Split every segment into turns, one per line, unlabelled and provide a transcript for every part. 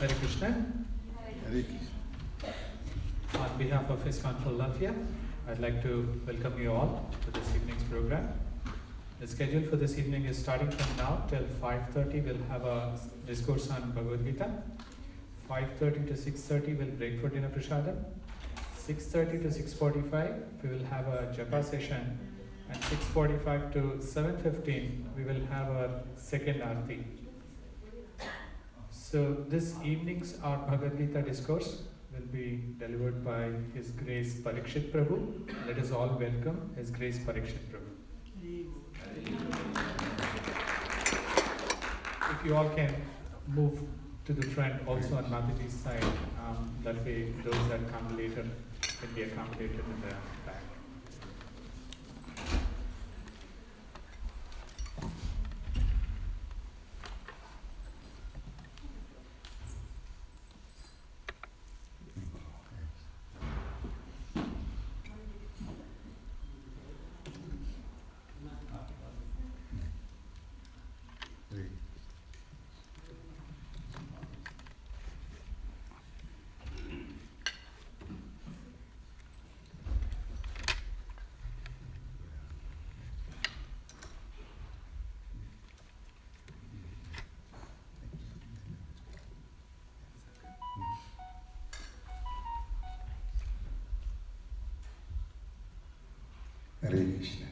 Hare Krishna.
Hare Krishna.
On behalf of ISKCON Philadelphia, I'd like to welcome you all to this evening's program. The schedule for this evening is starting from now till 5:30. We'll have a discourse on Bhagavad Gita. 5:30 to 6:30 we'll break for dinner prasadam. 6:30 to 6:45 we will have a japa session, and 6:45 to 7:15 we will have a second aarti. So this evening's our Bhagavad Gita discourse will be delivered by His Grace Parikshit Prabhu. Let us all welcome His Grace Parikshit Prabhu. If you all can move to the front, also on Mataji's side, that way those that come later can be accommodated in the back.
Hare Krishna.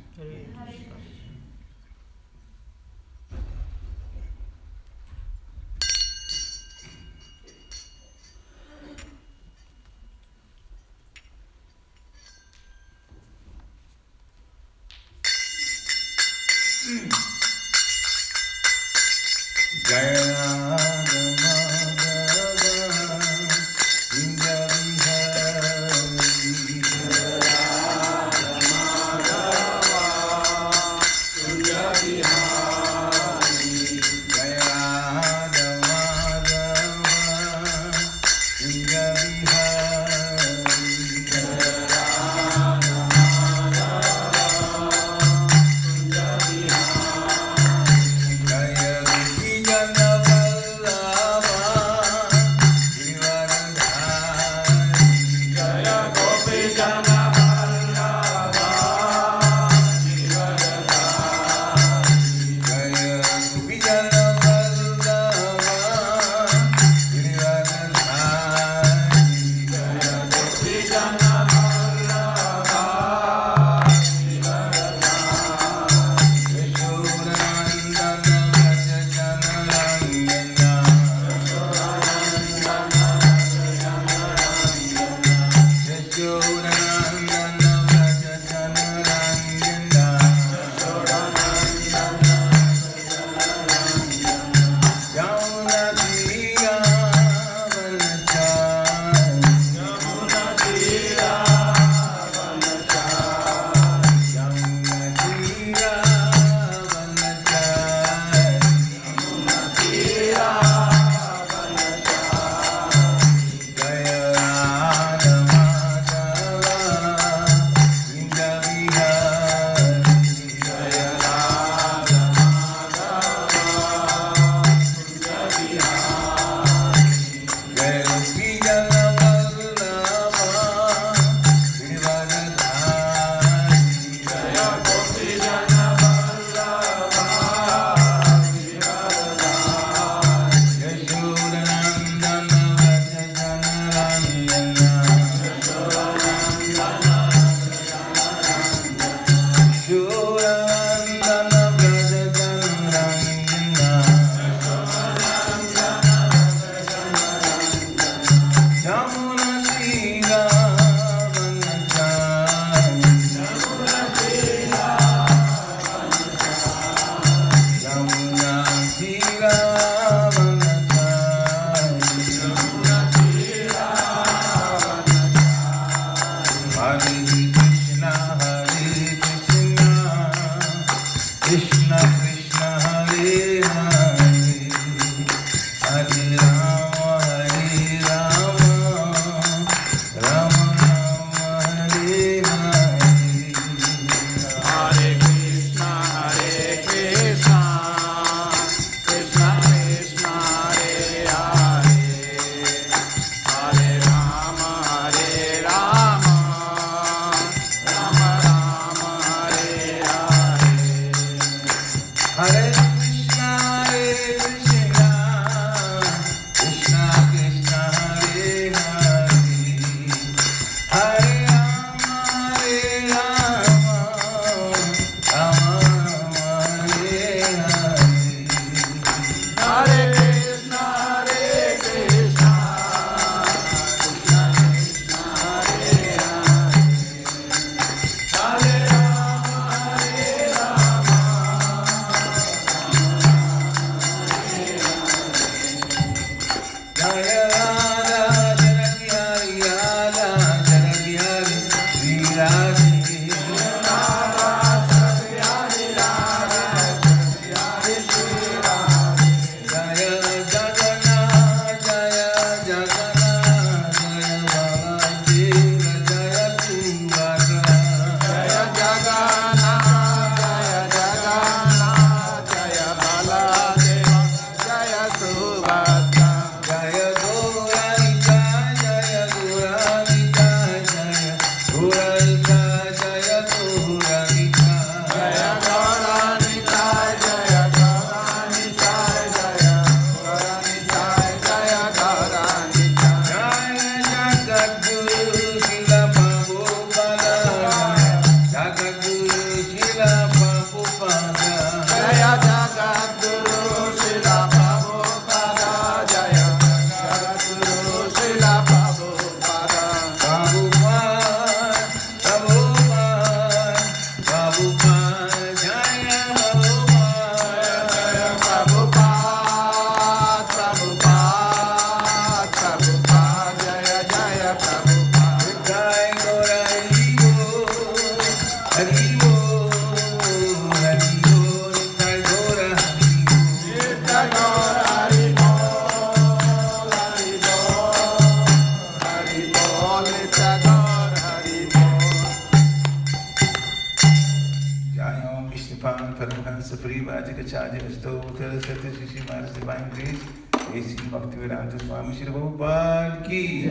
Bhaktivedanta Swami Shri Prabhupada ki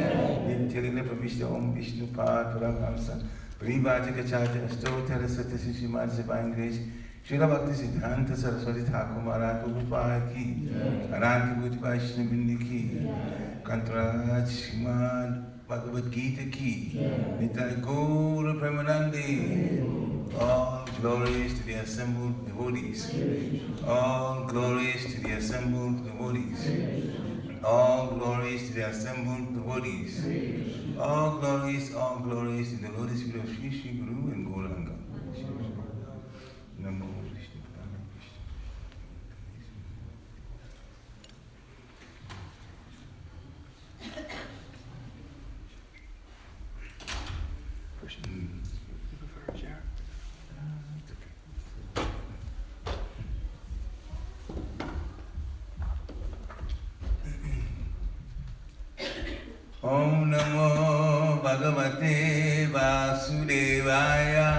Nityalila Pravishta Om Vishnu Pad Paramhamsa Privajikacharya Astottara Satya Shri Madhya Divine Grace Srila Bhakti Siddhanta Saraswati Thakur Maharaj Prabhupada ki Ananta Bhuti Vaishnava Bindi ki Kantaraj Srimad Bhagavad Gita ki Nitai Gaura Premanande. All glories to the assembled devotees. All glories to the assembled devotees. All glories to the assembled devotees. All glories to the lotus feet of Sri Sri Guru and Gauranga. Namo Vishnu Padaya Krishna. Om Namo Bhagavate Vasudevaya.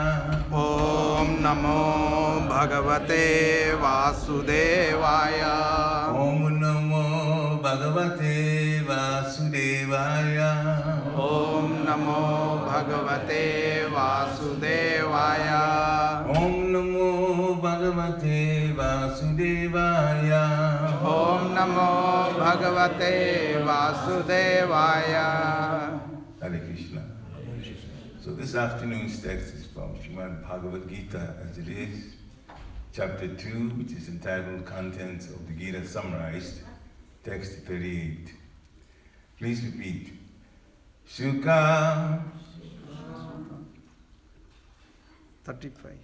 Om Namo Bhagavate Vasudevaya.
Om Namo Bhagavate Vasudevaya.
Om Namo Bhagavate Vasudevaya.
Om Namo Bhagavate Vasudevaya.
Om Namo Bhagavate Vasudevaya.
Hare Krishna. So this afternoon's text is from Srimad Bhagavad Gita as it is, chapter 2, which is entitled Contents of the Gita Summarized, text 38. Please repeat. Sukha.
35.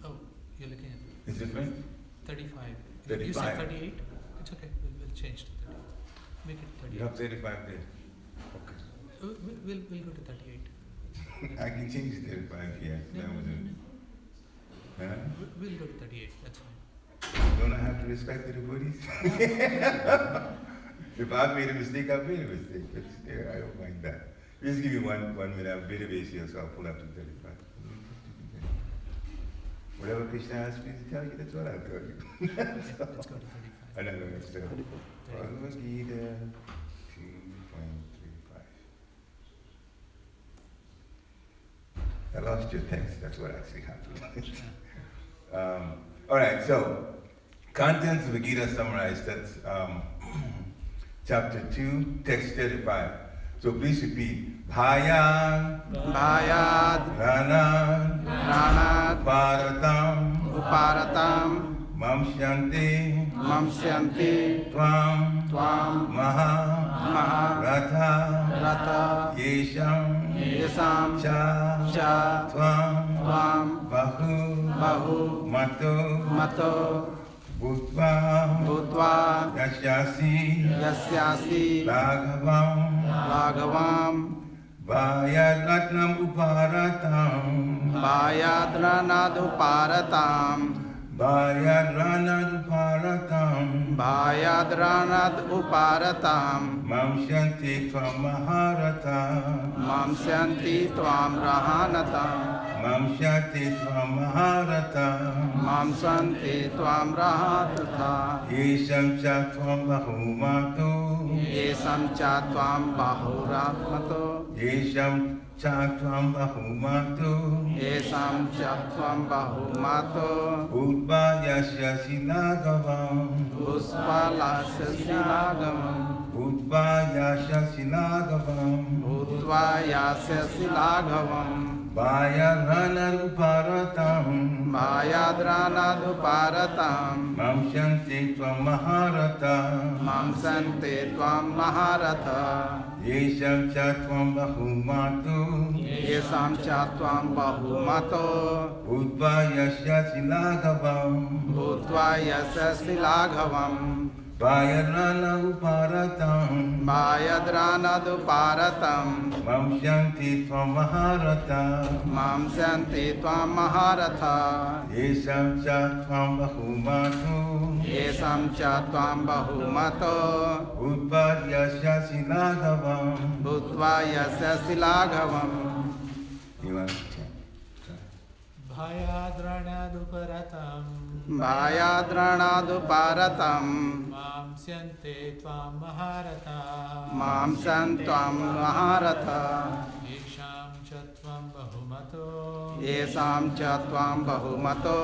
Oh, you're looking at
Is it right?
35.
35.
You said 38? It's okay. We'll change to 38. Make it 38.
You have 35 there. Okay.
We'll go to 38.
I can change it 35 here.
No.
Huh?
We'll go to 38. That's fine.
Don't I have to respect the devotees? If I've made a mistake, I've made a mistake. But yeah, I don't mind that. Just give me one minute. I'm very busy here, so I'll pull up to 35. Whatever Krishna asks me to tell you, that's what I'll tell you.
Let's go to 35.
I don't know, it's still. Bhagavad Gita 2.35. I lost your text, that's what actually happened. All right, so contents of the Gita summarized, that's chapter 2, text 35. So please repeat. Bhayat, Ranat, Uparatam, Mamsyanti, Tvam, Maha, Ratha, Yesham, Cha, Tvam, Bahu, Mato,
Bhutva Yasyasi Raghavam
Vayadratnam uparatam
Bhayadranaduparatam Bhayadranaduparatam
Mamsyanti tvam maharata
Mamsyanti tvam rahanata
Mamsyanti tvam maharata
Mamsanti tvam rahatata
Yesham cha tvam bahumato
Yesam cha tvam bahuratmato
Yesham cha tvam bahumato
Yesam cha tvam bahumato
Utpa yasya silagavam
Puspalasya silagavam
Utpa yasya silagavam
Bhutva yasya silagavam
Vayadranaduparatam
Bhayadranaduparatam
Mamsyanti tvam maharata
Mamsante tvam maharata
Yesham cha tvam bahumato
Yesam cha tvam bahumato
Utpa yasya silagavam
Bhutva yasya silagavam
Vayadranaduparatam
Bhayadranaduparatam
Mamsyanti tvam maharata
Mamsante tvam maharata
Yesham cha tvam bahumato
Yesam cha tvam bahumato
Utpa yasya silagavam
Bhutva yasya silagavam
You want to chant?
Bhayadranaduparatam
Bhayadranaduparatam
Mamsyante tvam maharata
Mamsan tvam maharata
Yesham cha tvam bahumato
Yesam cha tvam bahumato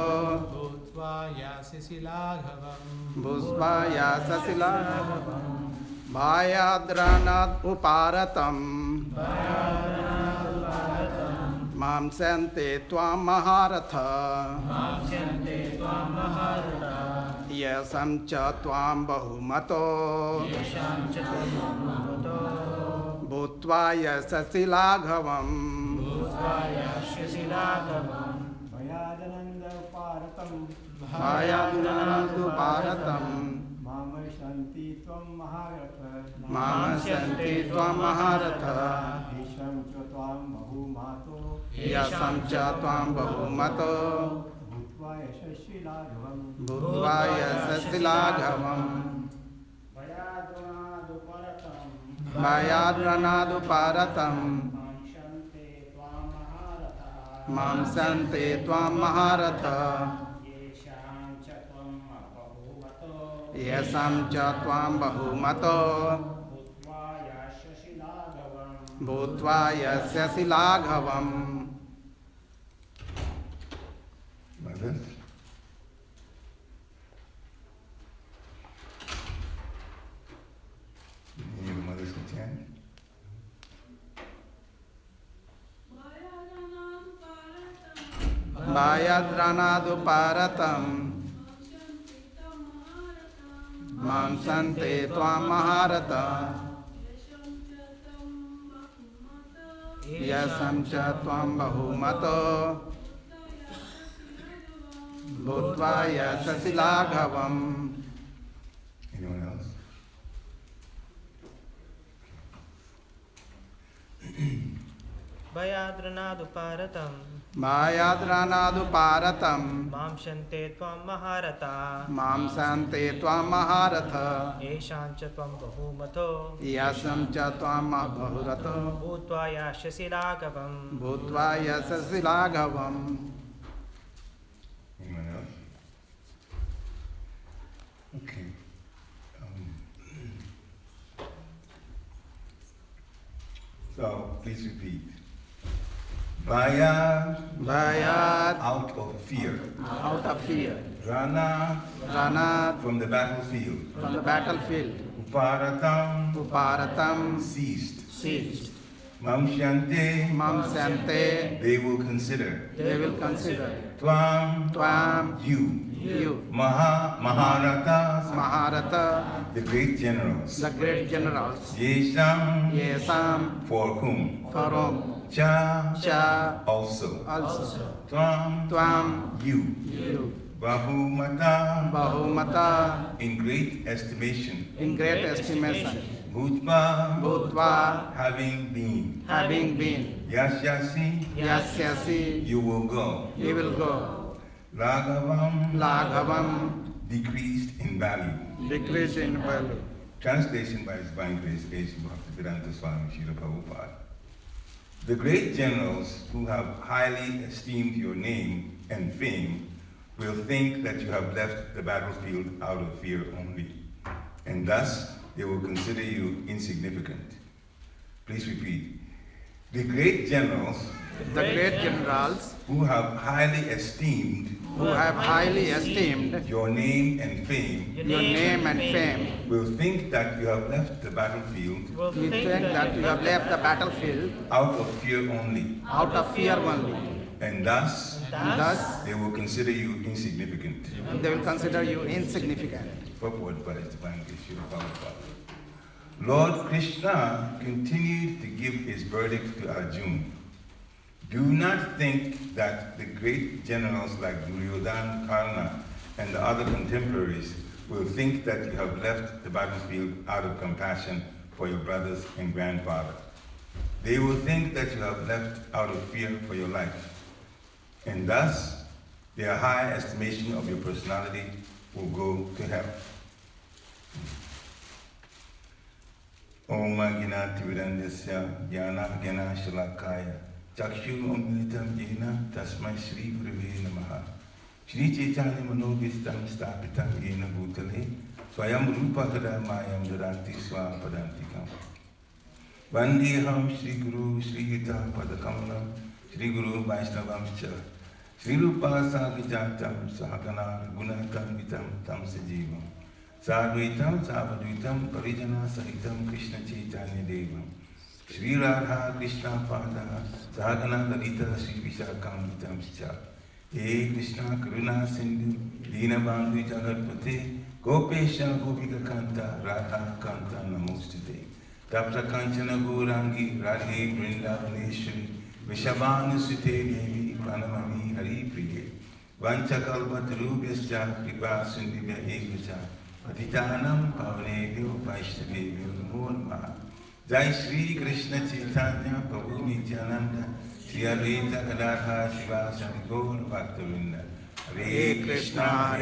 Bhutva yasisi laghavam
Bhusva yasya silagavam Bhayadranaduparatam Mamsante tvam maharata Yesam cha tvam bahumato Bhutva yasya silagavam Bhayadranaduparatam
Mamasyanti tvam maharata
Mamasyanti tvam maharata
Yesham cha tvam bahumato
Yasam cha tvam bahumato
Bhutva yashasvi laghavam
Bhutva yasya silagavam Bhayadranaduparatam Mamsante tvam maharata Yesam cha tvam bahumato Bhutva yasya silagavam
Mother? Any of the mothers can chant?
Bhayadranaduparatam Mamsante tvam maharata Yasam cha tvam bahumato Bhutva yasya silagavam
Anyone else?
Bhayadranaduparatam
Bhayadranaduparatam
Mamsante tvam maharata
Mamsante tvam maharata
Yesham cha tvam bahumato
Yasam cha tvam bahurato
Bhutva yashyasi laghavam
Bhutva yasya silagavam
Anyone else? Okay. So please repeat.
Bhayad
Out of fear.
out of fear
Rana
Ranat
from the battlefield.
from the battlefield
Uparatam
Uparatam
ceased.
Mamsyante
Mamsyante they will consider.
they will consider
Tvam you. Maharata
Maharata
the great generals.
the great generals
Yesham
Yesam
for whom?
for whom
Cha
Cha
also.
also
Tvam
Tvam
you. Bahumata,
Bahumata,
in great estimation,
in great estimation,
Bhutva,
Bhutva,
having been, Yasyasi,
Yasyasi,
you will go.
you will go.
Raghavam,
Laghavam,
decreased in value.
decrease in value.
Translation by His Divine Grace, A.C. Bhaktivedanta Swami Srila Prabhupada. The great generals who have highly esteemed your name and fame will think that you have left the battlefield out of fear only, and thus they will consider you insignificant. Please repeat. The great generals
The great generals
who have highly esteemed
who have highly esteemed
your name and fame
your name and fame
will think that you have left the battlefield
will
will think that you have left the battlefield
out of fear only,
out of fear only.
and thus
Thus,
they will consider you insignificant.
they will consider you insignificant.
Purport by His Divine Grace, Srila Prabhupada. Lord Krishna continued to give his verdict to Arjuna. Do not think that the great generals like Duryodhana, Karna, and the other contemporaries will think that you have left the battlefield out of compassion for your brothers and grandfather. They will think that you have left out of fear for your life, and thus their high estimation of your personality will go to hell. Om Gnana Timirandasya Jnana Jnana Shalakaya Chakshu Amritam Jena Tasmai Shri Gurave Namaha Shri Chaitanya Manobhistam Stapitam Jena Bhutale Swayam Rupa Kadamayam Dadanti Swapadantikam Vandeham Shri Guru Shri Yuta Padakamalam Shri Guru Vaishnavam Cha Shri Rupa Sagijatam Sahagana Gunatam Vitam Tam Sajivam Sadvaitam Savadvitam Parijana Sahitam Krishna Chaitanya Devam Shri Radha Krishna Pada Sahagana Lalita Shri Vishakam Vitam Cha He Krishna Karuna Sindhu Dina Bandhu Jagatpate Gopesha Gopika Kanta Radha Kanta Namostute Tapra Kanchana Gourangi Radhe Vrindavaneshwari Vishabhanu Sute Devi Pranamani Hari Priye Vanchakalpatarubhyascha Kripa Sindhibhya Evacha Patitanam Pavanebhyo Vaishnavebhyo Namo Namaha Jai Shri Krishna Chaitanya Prabhu Nityananda Shri Advaita Gadadhara Shivasari Gaur Bhaktavinda
Hare Krishna,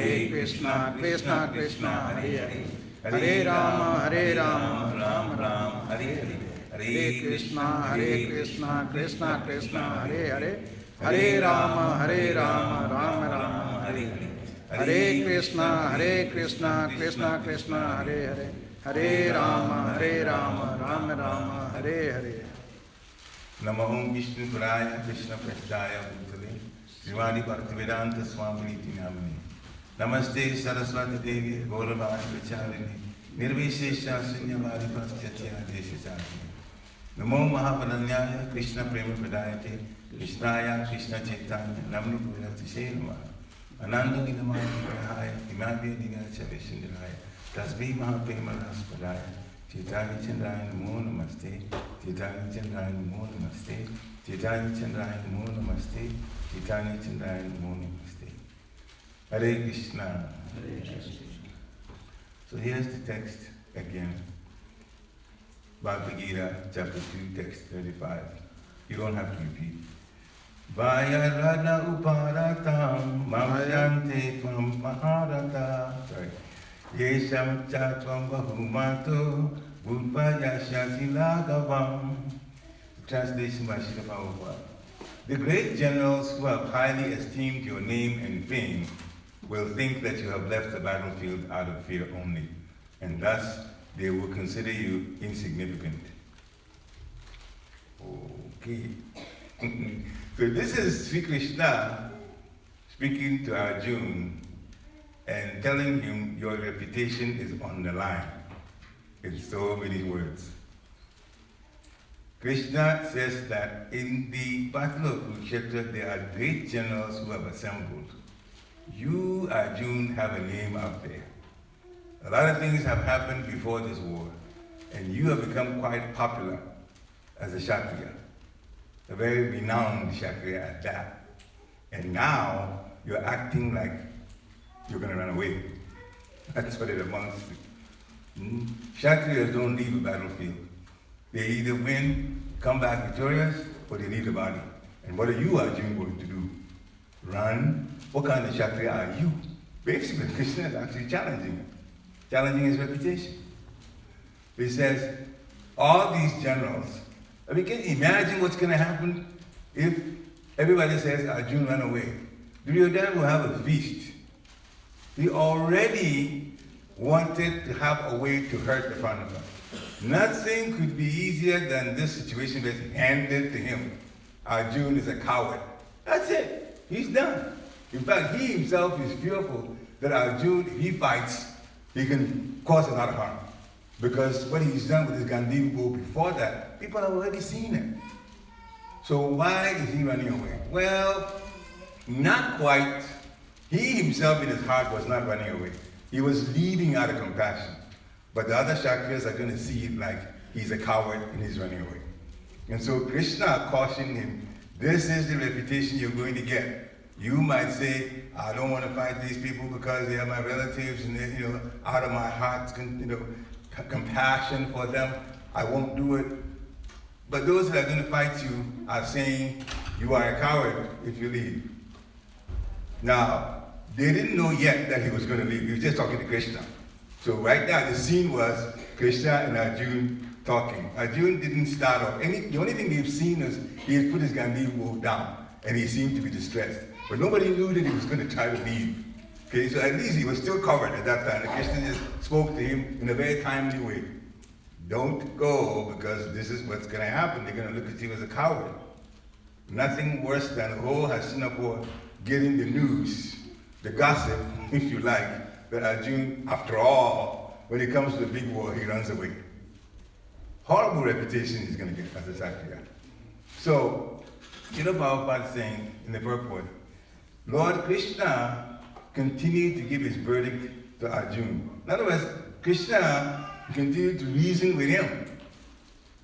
Krishna Krishna, Hare Hare. Hare Rama, Rama Rama,
Hare Hare.
Hare Krishna, Krishna Krishna, Hare Hare. Hare Rama, Rama Rama, Hare Hare. Hare Krishna, Krishna Krishna, Hare Hare. Hare Rama, Rama Rama, Hare Hare.
Namo Vishnu Paraya Krishna Prasthaya Bhutale Srimati Bhaktivedanta Swami Niti Namani Namaste Saraswati Devi Gauravani Pracharini Nirvishesha Sunyavadi Paschatya Deshasati Namo Mahapadanyaya Krishna Prema Pradayate Krishnaya Krishna Chaitanya Namni Puratishe Namaha Ananda Ginamani Prahaya Imabhya Digacha Vishindraya Tasbhi Mahaprema Raspadaya Chaitanya Chandraya Namo Namaste Chaitanya Chandraya Namo Namaste Chaitanya Chandraya Namo Namaste Chaitanya Chandraya Namo Namaste Hare Krishna. So here's the text again. Bhagavad Gita, chapter 2, text 35. You don't have to repeat. Vaya Radha Uparatam Mamyante Tvam Maharata. Sorry. Yesham Chatvam Bahumato Budvaya Shatilagavam. Translation by Srila Prabhupada. The great generals who have highly esteemed your name and fame will think that you have left the battlefield out of fear only, and thus they will consider you insignificant. Okay. So this is Sri Krishna speaking to Arjuna and telling him your reputation is on the line. In so many words. Krishna says that in the battle of Kurukshetra there are great generals who have assembled. You, Arjuna, have a name out there. A lot of things have happened before this war, and you have become quite popular as a Kshatriya, a very renowned Kshatriya at that. And now you're acting like you're going to run away. That's what it amounts to. Kshatriyas don't leave a battlefield. They either win, come back victorious, or they leave the body. And what are you, Arjuna, going to do? Run? What kind of Kshatriya are you? Basically, Krishna is actually challenging him, challenging his reputation. He says, all these generals, I mean, can you imagine what's going to happen if everybody says, Arjuna, run away? Duryodhana will have a feast. He already wanted to have a way to hurt the Pandavas. Nothing could be easier than this situation that's handed to him. Arjuna is a coward. That's it. He's done. In fact, he himself is fearful that Arjuna, if he fights, he can cause a lot of harm. Because what he's done with his Gandiva bow before that, people have already seen it. So why is he running away? Well, not quite. He himself in his heart was not running away. He was leaving out of compassion. But the other Kshatriyas are going to see it like he's a coward and he's running away. And so Krishna cautioned him, this is the reputation you're going to get. You might say, I don't want to fight these people because they are my relatives and they're, out of my heart, compassion for them, I won't do it. But those that are going to fight you are saying, you are a coward if you leave. Now, they didn't know yet that he was going to leave. He was just talking to Krishna. So right now, the scene was Krishna and Arjuna talking. Arjuna didn't start off. The only thing they've seen is he had put his Gandiva bow down, and he seemed to be distressed. But nobody knew that he was going to try to leave. Okay, so at least he was still covered at that time. And Krishna just spoke to him in a very timely way. Don't go, because this is what's going to happen. They're going to look at you as a coward. Nothing worse than the whole Hastinapur getting the news, the gossip, if you like, that Arjuna, after all, when it comes to the big war, he runs away. Horrible reputation he's going to get as a Kshatriya. So, Prabhupada saying in the purport, Lord Krishna continued to give his verdict to Arjuna. In other words, Krishna continued to reason with him.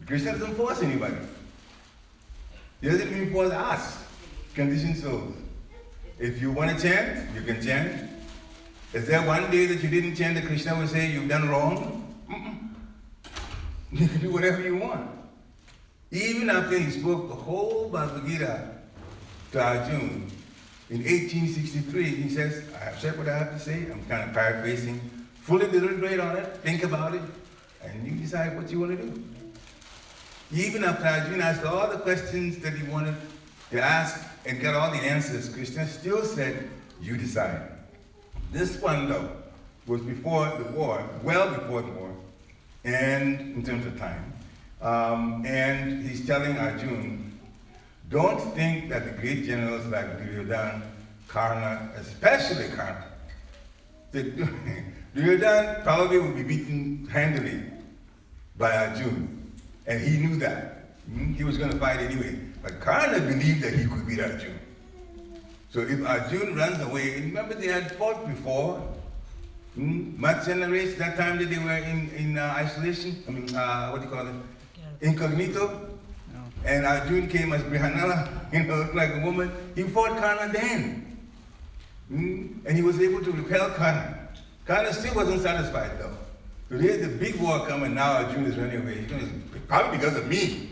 Krishna doesn't force anybody. He doesn't even force us, conditioned souls. If you want to chant, you can chant. Is there one day that you didn't chant that Krishna would say you've done wrong? You can do whatever you want. Even after he spoke the whole Bhagavad Gita to Arjuna, in 1863, he says, I have said what I have to say. I'm kind of paraphrasing. Fully deliberate on it, think about it, and you decide what you want to do. Even after Arjuna asked all the questions that he wanted to ask and got all the answers, Krishna still said, you decide. This one, though, was before the war, well before the war, and in terms of time. And he's telling Arjuna, don't think that the great generals like Duryodhana, Karna, especially Karna, Duryodhana probably would be beaten handily by Arjuna, and he knew that. He was going to fight anyway. But Karna believed that he could beat Arjuna. So if Arjuna runs away, remember they had fought before, Matsya and the race, that time that they were in isolation, incognito. And Arjuna came as Brihanala, like a woman. He fought Karna then. And he was able to repel Karna. Karna still wasn't satisfied though. So there's the big war coming, now Arjuna is running away. Probably because of me.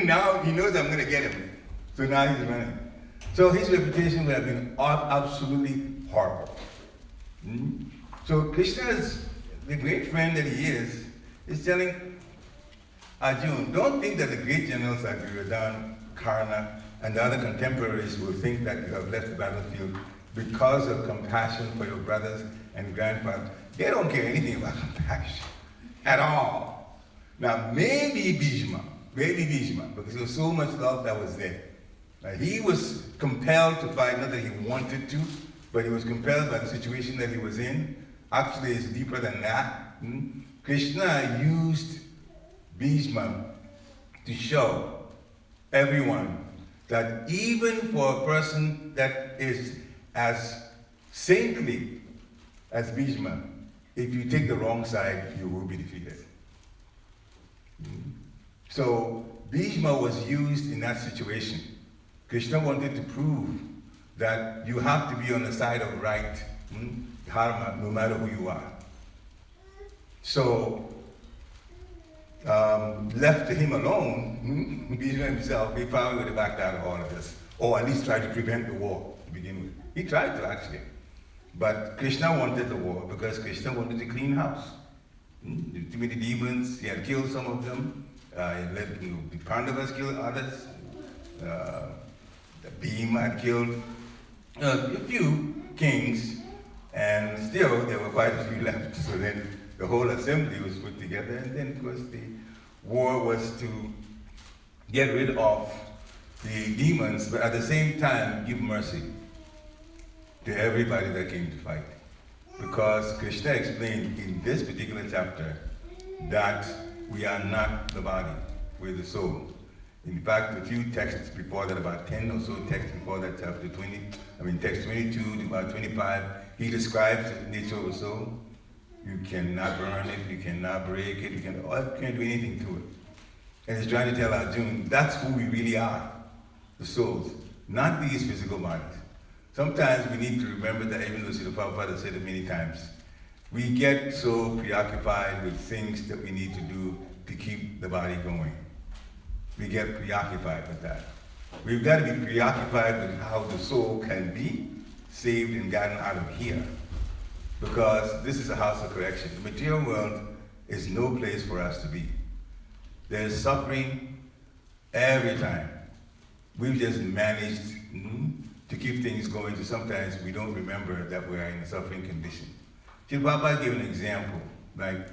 Now he knows I'm going to get him. So now he's running. So his reputation would have been absolutely horrible. So Krishna, the great friend that he is telling Arjuna, don't think that the great generals like Duryodhana, Karna, and the other contemporaries will think that you have left the battlefield because of compassion for your brothers and grandfathers. They don't care anything about compassion at all. Now, maybe Bhishma, because there was so much love that was there. Now, he was compelled to fight, not that he wanted to, but he was compelled by the situation that he was in. Actually, it's deeper than that. Krishna used Bhishma to show everyone that even for a person that is as saintly as Bhishma, if you take the wrong side, you will be defeated. So Bhishma was used in that situation. Krishna wanted to prove that you have to be on the side of right Dharma, no matter who you are. So, left to him alone, Vishnu himself, he probably would have backed out of all of this, or at least tried to prevent the war to begin with. He tried to, actually. But Krishna wanted the war because Krishna wanted a clean house. Too many demons, he had killed some of them. He let the Pandavas kill others. The Bhima had killed a few kings, and still there were quite a few left. So then the whole assembly was put together, and then of course the war was to get rid of the demons, but at the same time give mercy to everybody that came to fight. Because Krishna explained in this particular chapter that we are not the body, we're the soul. In fact, a few texts before that, about 10 or so texts before that, chapter 20, text 22 to about 25, he describes the nature of a soul. You cannot burn it, you cannot break it, you can't do anything to it. And he's trying to tell Arjuna, that's who we really are, the souls, not these physical bodies. Sometimes we need to remember that, even though Srila Prabhupada said it many times, we get so preoccupied with things that we need to do to keep the body going. We get preoccupied with that. We've got to be preoccupied with how the soul can be saved and gotten out of here. Because this is a house of correction. The material world is no place for us to be. There's suffering every time. We've just managed to keep things going, so sometimes we don't remember that we're in a suffering condition. Srila Prabhupada gave an example, like,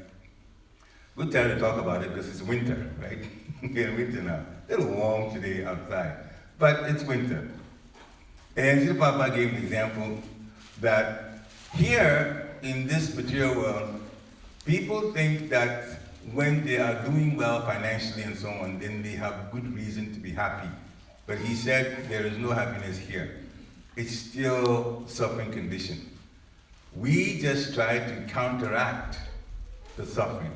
good time to talk about it because it's winter, right? We're in winter now. A little warm today outside, but it's winter. And Srila Prabhupada gave an example that here in this material world, people think that when they are doing well financially and so on, then they have good reason to be happy. But he said there is no happiness here. It's still suffering condition. We just try to counteract the suffering.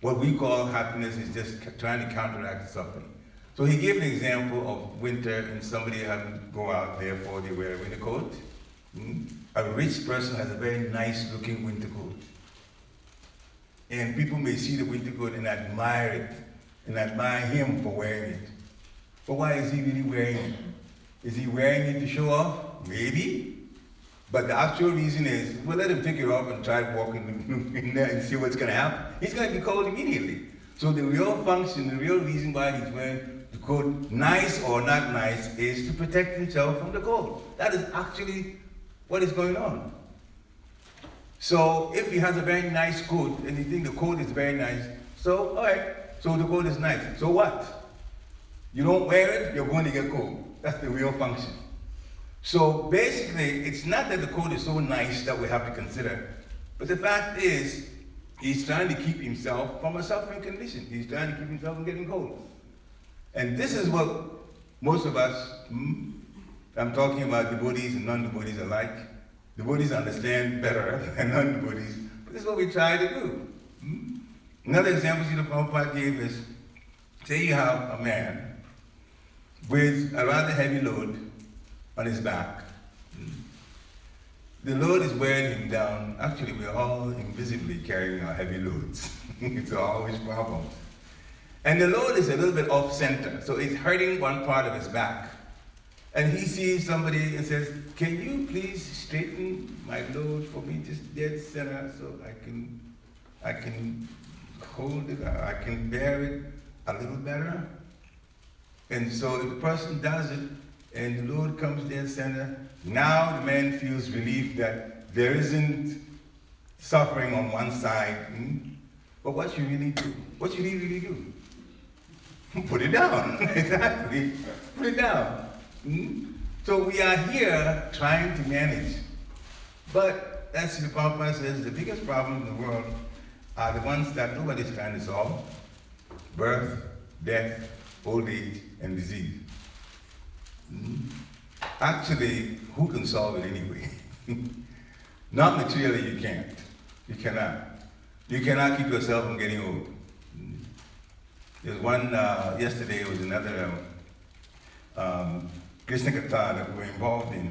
What we call happiness is just trying to counteract the suffering. So he gave an example of winter and somebody having to go out, therefore they wear a winter coat. A rich person has a very nice looking winter coat. And people may see the winter coat and admire it, and admire him for wearing it. But why is he really wearing it? Is he wearing it to show off? Maybe. But the actual reason is, well, let him take it off and try to walk in there and see what's going to happen. He's going to be cold immediately. So the real function, the real reason why he's wearing the coat, nice or not nice, is to protect himself from the cold. That is actually what is going on. So if he has a very nice coat and you think the coat is very nice, so all right, so the coat is nice. So what? You don't wear it, you're going to get cold. That's the real function. So basically, it's not that the coat is so nice that we have to consider, but the fact is, he's trying to keep himself from a suffering condition. He's trying to keep himself from getting cold. And this is what most of us, I'm talking about devotees and non-devotees alike. Devotees understand better than non-devotees, but this is what we try to do. Another example Srila Prabhupada gave is, say you have a man with a rather heavy load on his back. The load is wearing him down. Actually, we're all invisibly carrying our heavy loads. It's always problems. And the load is a little bit off center, so it's hurting one part of his back. And he sees somebody and says, can you please straighten my load for me, just dead center, so I can hold it, I can bear it a little better? And so if the person does it, and the load comes dead center, now the man feels relief that there isn't suffering on one side. But what should you really do? What should he really do? Put it down. Exactly. Put it down. So we are here trying to manage. But as the Prabhupada says, the biggest problems in the world are the ones that nobody's trying to solve. Birth, death, old age, and disease. Actually, who can solve it anyway? Not materially, you can't. You cannot. You cannot keep yourself from getting old. There's one, yesterday was another Krishna Katha that we were involved in.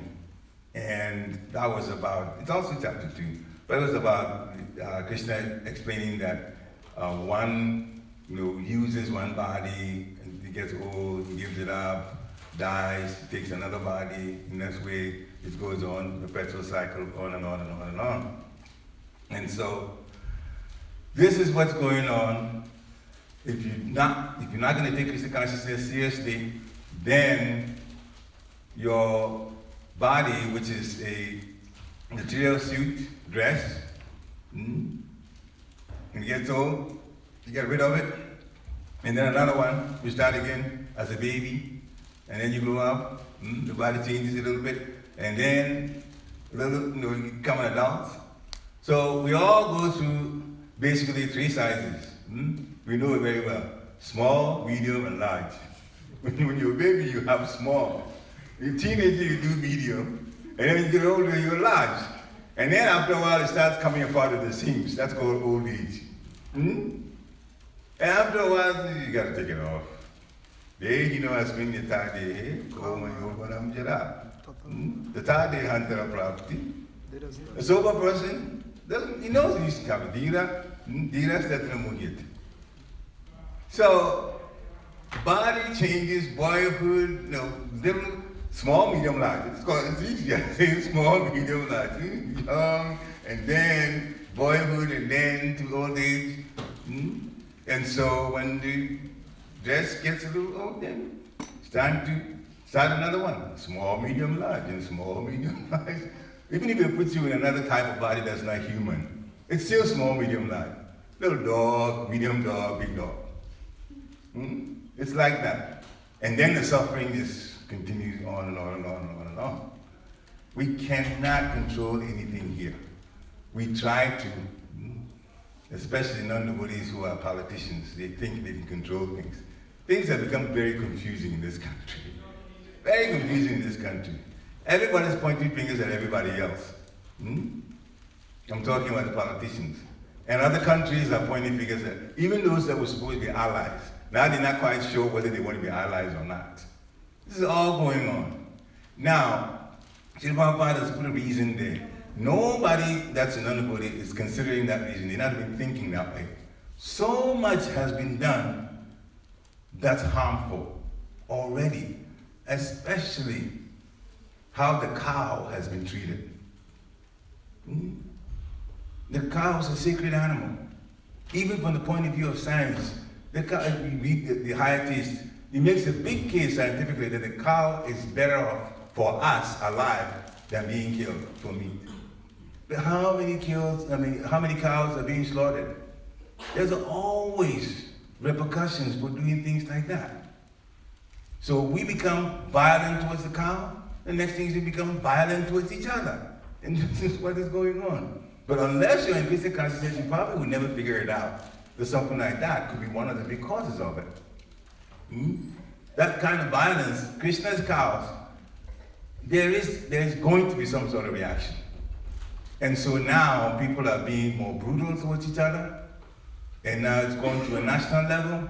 And that was about, it's also chapter 2, but it was about Krishna explaining that one uses one body, and he gets old, he gives it up, dies, takes another body, and that's way it goes on, perpetual cycle, on and on and on and on. And so, this is what's going on. If you're not going to take Krishna consciousness seriously, then your body, which is a material suit, dress, and it gets old, you get rid of it, and then another one, you start again as a baby, and then you grow up, the body changes a little bit, and then you become an adult. So we all go through basically 3 sizes. We know it very well. Small, medium, and large. When you're a baby, you have small. You're a teenager, you do medium. And then you get older, you're large. And then after a while, it starts coming apart at the seams. That's called old age. And after a while, you got to take it off. As when the third day, the third day hunter of property. A sober person, he knows he's coming. So, body changes, boyhood, little, small, medium, large. It's easier to say small, medium, large. Young, and then boyhood, and then to old age. And so when the dress gets a little old, then it's time to start another one. Small, medium, large, and small, medium, large. Even if it puts you in another type of body that's not human, it's still small, medium, large. Little dog, medium dog, big dog. It's like that. And then the suffering just continues on and on and on and on and on. We cannot control anything here. We try to, especially non-devotees who are politicians. They think they can control things. Things have become very confusing in this country. Very confusing in this country. Everybody's pointing fingers at everybody else. I'm talking about the politicians. And other countries are pointing fingers at even those that were supposed to be allies. Now they're not quite sure whether they want to be allies or not. This is all going on. Now, Srila Prabhupada has put a reason there. Nobody that's a non-devotee is considering that reason. They're not even thinking that way. So much has been done that's harmful already, especially how the cow has been treated. The cow is a sacred animal. Even from the point of view of science, the cow, you read the higher-taste, he makes a big case scientifically that the cow is better off for us alive than being killed for meat. But how many cows are being slaughtered? There's always repercussions for doing things like that. So we become violent towards the cow, the next thing is we become violent towards each other. And this is what is going on. But unless you're in basic consciousness, you probably would never figure it out that something like that could be one of the big causes of it. That kind of violence, Krishna's cows, there is going to be some sort of reaction. And so now people are being more brutal towards each other, and now it's going to a national level,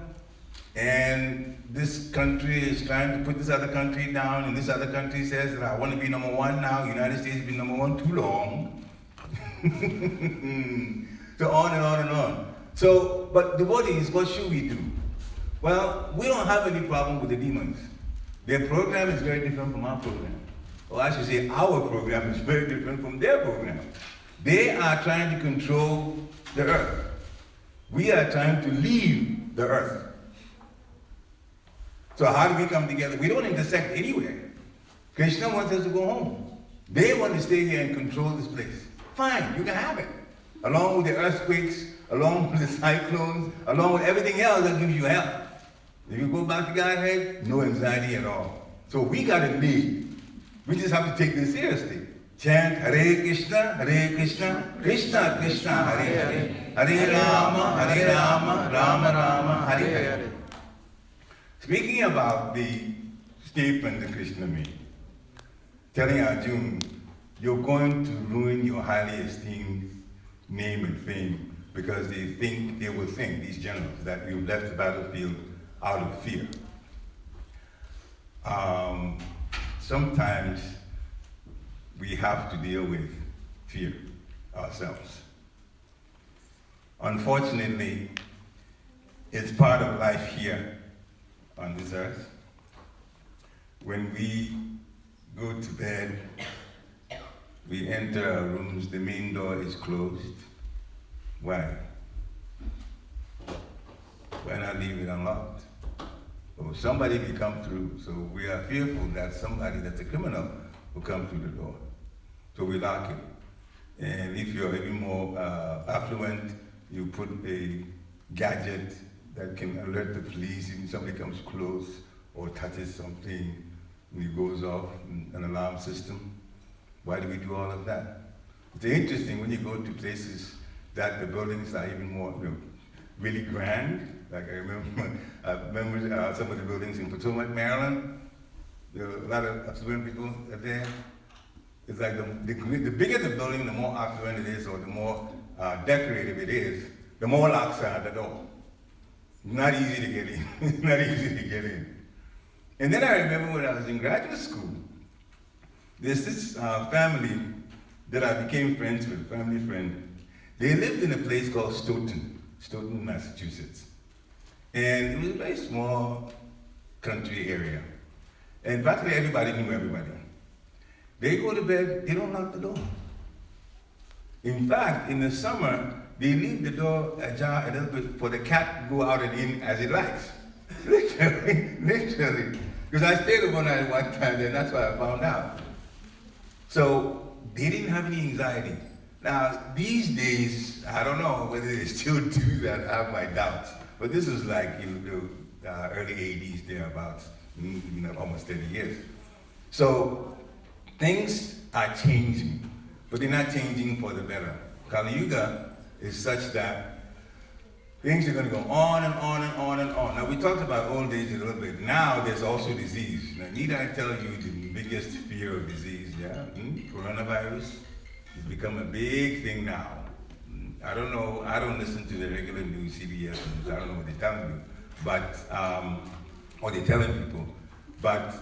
and this country is trying to put this other country down, and this other country says that I want to be number one now, United States has been number one too long. So on and on and on. So, but devotees, what should we do? Well, we don't have any problem with the demons. Their program is very different from our program. Or I should say, our program is very different from their program. They are trying to control the earth. We are trying to leave the earth. So how do we come together? We don't intersect anywhere. Krishna wants us to go home. They want to stay here and control this place. Fine, you can have it. Along with the earthquakes, along with the cyclones, along with everything else that gives you help. If you go back to Godhead, no anxiety at all. So we got to leave. We just have to take this seriously. Chant Hare Krishna, Krishna Krishna, Hare Hare. Hare Rama, Rama Rama, Hare Hare. Speaking about the statement that Krishna made, telling Arjuna, you're going to ruin your highly esteemed name and fame because they will think, these generals, that you've left the battlefield out of fear. Sometimes we have to deal with fear ourselves. Unfortunately, it's part of life here on this earth. When we go to bed, we enter our rooms, the main door is closed. Why? Why not leave it unlocked? Or somebody may come through, so we are fearful that somebody that's a criminal will come through the door. So we lock it. And if you're even more affluent, you put a gadget that can alert the police if somebody comes close or touches something and it goes off, an alarm system. Why do we do all of that? It's interesting when you go to places that the buildings are even more, really grand. Like I remember some of the buildings in Potomac, Maryland. There are a lot of affluent people there. It's like the bigger the building, the more affluent it is, or the more decorative it is, the more locks are at the door. Not easy to get in. Not easy to get in. And then I remember when I was in graduate school, there's this family that I became friends with, family friend. They lived in a place called Stoughton, Massachusetts. And it was a very small country area. And practically everybody knew everybody. They go to bed, they don't lock the door. In fact, in the summer, they leave the door ajar a little bit for the cat to go out and in as it likes. Literally. Because I stayed overnight one time and that's why I found out. So they didn't have any anxiety. Now, these days, I don't know whether they still do that, I have my doubts. But this was like in the early 80s, thereabouts, almost 30 years. So things are changing, but they're not changing for the better. Kali Yuga is such that things are going to go on and on and on and on. Now, we talked about old age a little bit. Now, there's also disease. Now, need I tell you the biggest fear of disease, yeah? Coronavirus has become a big thing now. I don't know, I don't listen to the regular news, CBS news, I don't know what they're telling you, but, or they're telling people, but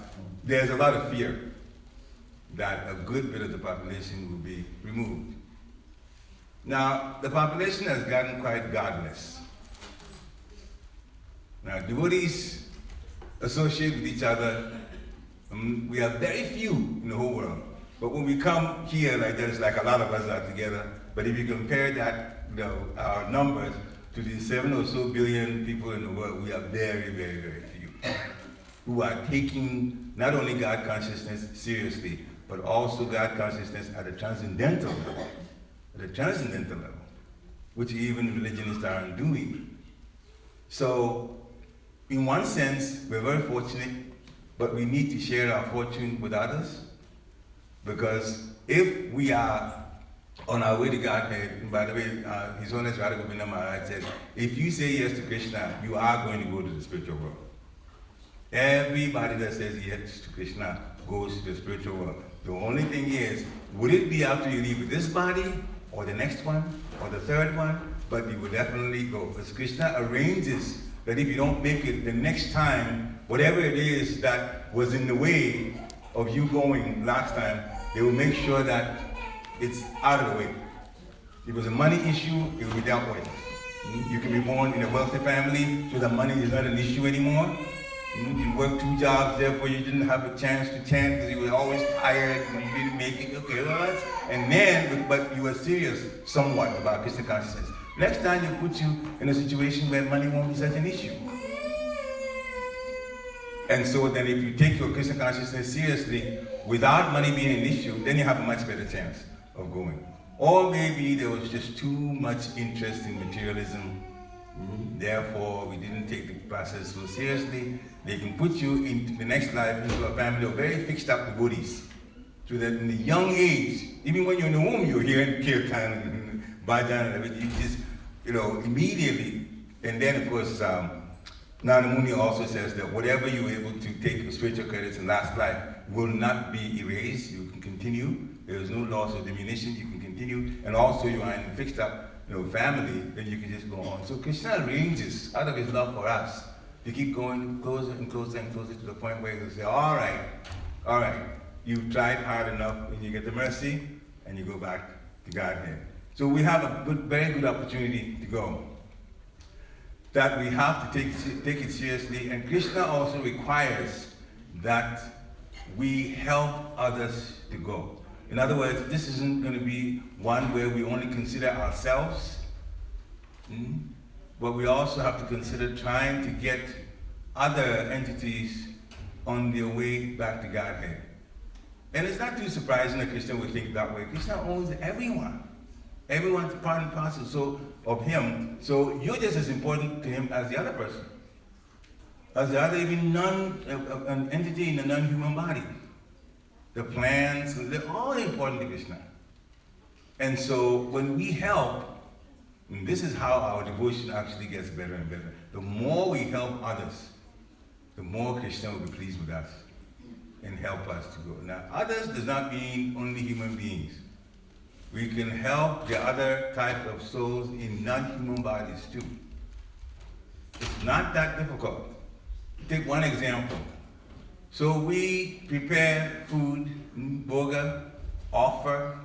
there's a lot of fear that a good bit of the population will be removed. Now, the population has gotten quite godless. Now, devotees associate with each other. We have very few in the whole world. But when we come here, like there's like a lot of us are together. But if you compare that, our numbers to the 7 or so billion people in the world, we are very, very, very few who are taking not only God consciousness seriously, but also God consciousness at a transcendental level. At a transcendental level, which even religionists aren't doing. So, in one sense, we're very fortunate, but we need to share our fortune with others, because if we are on our way to Godhead, and by the way, His Holiness Radha Gopinath Maharaj said, if you say yes to Krishna, you are going to go to the spiritual world. Everybody that says yes to Krishna goes to the spiritual world. The only thing is, would it be after you leave this body, or the next one, or the third one? But you will definitely go. Because Krishna arranges that if you don't make it the next time, whatever it is that was in the way of you going last time, they will make sure that it's out of the way. If it was a money issue, it will be dealt with. You can be born in a wealthy family, so that money is not an issue anymore. You worked 2 jobs, therefore you didn't have a chance to chant because you were always tired and you didn't make it. Okay, well, that's, and then, but you were serious somewhat about Krishna consciousness. Next time you put you in a situation where money won't be such an issue. And so then if you take your Krishna consciousness seriously, without money being an issue, then you have a much better chance of going. Or maybe there was just too much interest in materialism. Therefore, we didn't take the process so seriously. They can put you into the next life into a family of very fixed up devotees. So that in the young age, even when you're in the womb, you're hearing kirtan and bhajan and everything. You just, immediately. And then, of course, Nanda Muni also says that whatever you're able to take spiritual credits in last life will not be erased. You can continue. There is no loss or diminution. You can continue. And also, you are in a fixed up family, then you can just go on. So Krishna arranges, out of his love for us, to keep going closer and closer and closer to the point where he'll say, all right, you've tried hard enough and you get the mercy and you go back to Godhead. So we have a very good opportunity to go. That we have to take it seriously, and Krishna also requires that we help others to go. In other words, this isn't going to be one where we only consider ourselves, but we also have to consider trying to get other entities on their way back to Godhead. And it's not too surprising that Krishna would think that way. Krishna owns everyone. Everyone's part and parcel of him. So you're just as important to him as the other person. As the other even an entity in a non-human body. The plants, they're all important to Krishna. And so when we help, and this is how our devotion actually gets better and better. The more we help others, the more Krishna will be pleased with us and help us to go. Now, others does not mean only human beings. We can help the other type of souls in non-human bodies too. It's not that difficult. Take one example. So we prepare food, bhoga, offer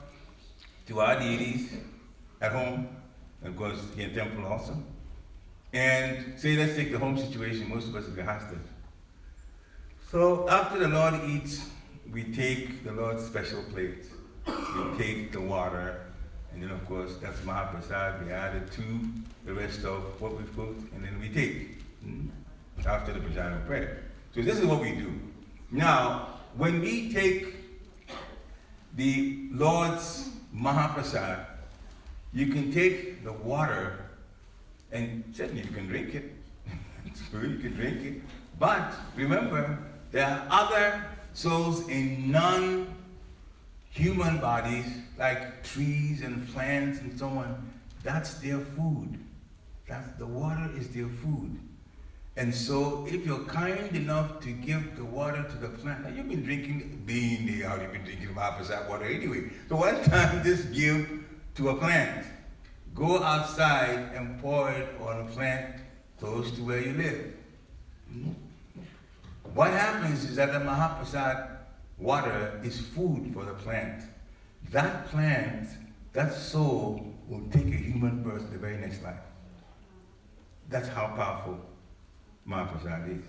to our deities at home, and of course in temple also. And say, let's take the home situation, most of us are grihastas. So after the Lord eats, we take the Lord's special plate. We take the water, and then of course that's Mahaprasad. We add it to the rest of what we've cooked, and then we take after the Prasadam prayer. So this is what we do. Now, when we take the Lord's Mahaprasad, you can take the water, and certainly you can drink it. You can drink it. But remember, there are other souls in non-human bodies, like trees and plants and so on. That's their food. The water is their food. And so if you're kind enough to give the water to the plant, now you've been drinking, being there, you've been drinking Mahaprasad water anyway. So one time just give to a plant. Go outside and pour it on a plant close to where you live. What happens is that the Mahaprasad water is food for the plant. That plant, that soul, will take a human birth the very next life. That's how powerful Mahaprasad is.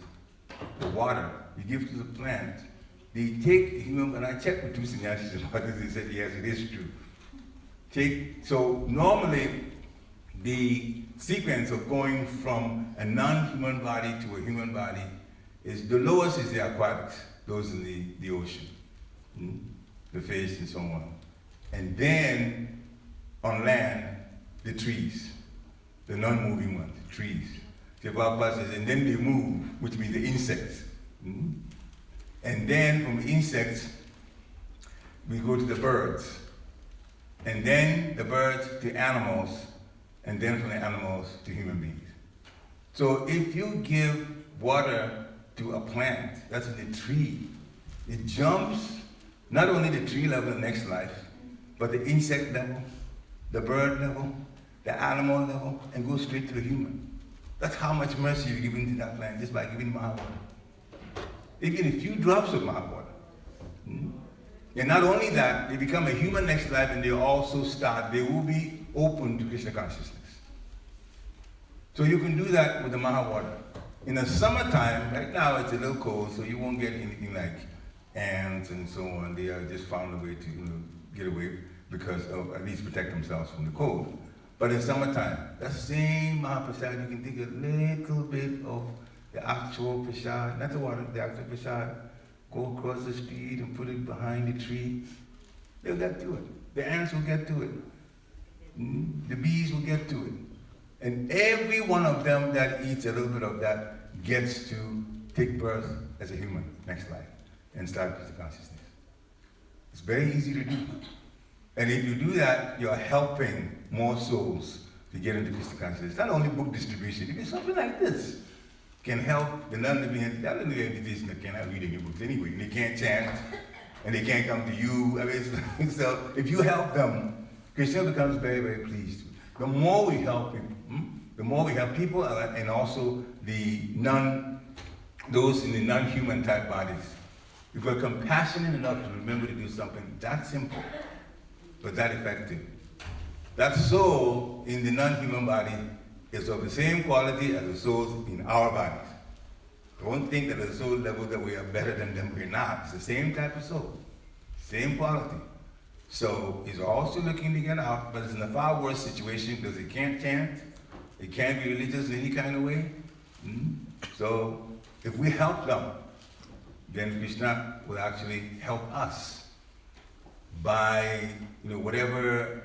The water you give to the plant, they take a human, and I checked with two sannyasins about this, they said, yes, it is true. So normally, the sequence of going from a non-human body to a human body is, the lowest is the aquatics, those in the ocean, the fish and so on. And then on land, the trees, the non-moving ones, the trees. And then they move, which means the insects. And then from the insects, we go to the birds. And then the birds to animals, and then from the animals to human beings. So if you give water to a plant, that's in the tree, it jumps not only the tree level the next life, but the insect level, the bird level, the animal level, and goes straight to the human. That's how much mercy you're giving to that plant just by giving Mahawater. Even a few drops of Mahawater. And not only that, they become a human next life, and they also they will be open to Krishna consciousness. So you can do that with the Mahawater. In the summertime, right now it's a little cold, so you won't get anything like ants and so on. They are just found a way to get away because of, at least protect themselves from the cold. But in summertime, that same Mahaprasad, you can take a little bit of the actual prasad, not the water, the actual prasad, go across the street and put it behind the tree. They'll get to it. The ants will get to it. The bees will get to it. And every one of them that eats a little bit of that gets to take birth as a human next life and start Krishna consciousness. It's very easy to do. And if you do that, you're helping more souls to get into Krishna consciousness. It's not only book distribution. If it's something like this, can help the non-living entities that cannot read any books anyway. They can't chant, and they can't come to you. I mean, so if you help them, Krishna becomes very, very pleased. The more we help people, the more we help people, and also those in the non-human type bodies, If we're compassionate enough to remember to do something that simple, but that effective, that soul in the non-human body is of the same quality as the souls in our bodies. Don't think that at the soul level that we are better than them. We're not. It's the same type of soul, same quality. So he's also looking to get out, but it's in a far worse situation because he can't chant, he can't be religious in any kind of way. So if we help them, then Krishna will actually help us by whatever